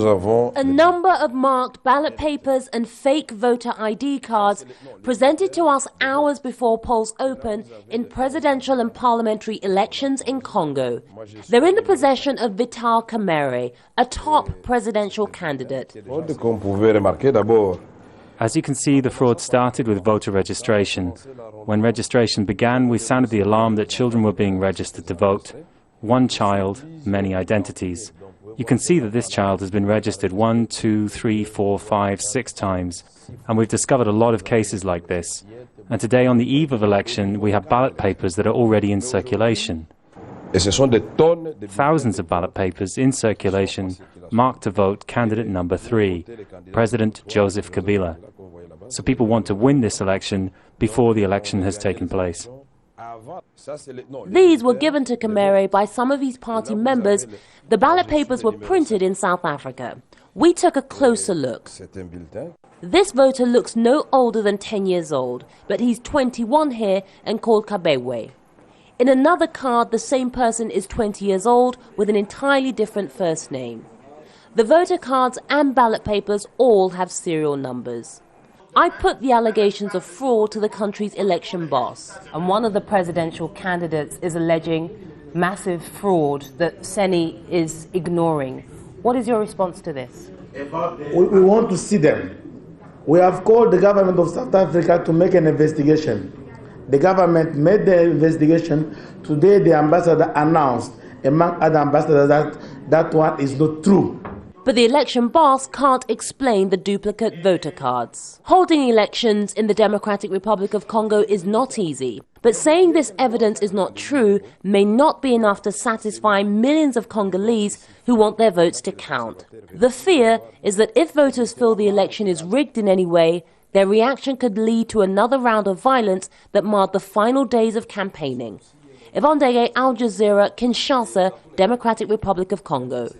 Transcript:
A number of marked ballot papers and fake voter ID cards presented to us hours before polls open in presidential and parliamentary elections in Congo. They're in the possession of Kamerhe, a top presidential candidate. As you can see, the fraud started with voter registration. When registration began, we sounded the alarm that children were being registered to vote. One child, many identities. You can see that this child has been registered 1, 2, 3, 4, 5, 6 times. And we've discovered a lot of cases like this. And today, on the eve of election, we have ballot papers that are already in circulation. Thousands of ballot papers in circulation marked to vote candidate number 3, President Joseph Kabila. So people want to win this election before the election has taken place. These were given to Kamerhe by some of his party members. The ballot papers were printed in South Africa. We took a closer look. This voter looks no older than 10 years old, but he's 21 here and called Kamerhe. In another card, the same person is 20 years old with an entirely different first name. The voter cards and ballot papers all have serial numbers. I put the allegations of fraud to the country's election boss, and one of the presidential candidates is alleging massive fraud that Seni is ignoring. What is your response to this? We want to see them. We have called the government of South Africa to make an investigation. The government made the investigation. Today the ambassador announced, among other ambassadors, that one is not true. But the election boss can't explain the duplicate voter cards. Holding elections in the Democratic Republic of Congo is not easy. But saying this evidence is not true may not be enough to satisfy millions of Congolese who want their votes to count. The fear is that if voters feel the election is rigged in any way, their reaction could lead to another round of violence that marred the final days of campaigning. Yvonne Ndege, Jazeera, Kinshasa, Democratic Republic of Congo.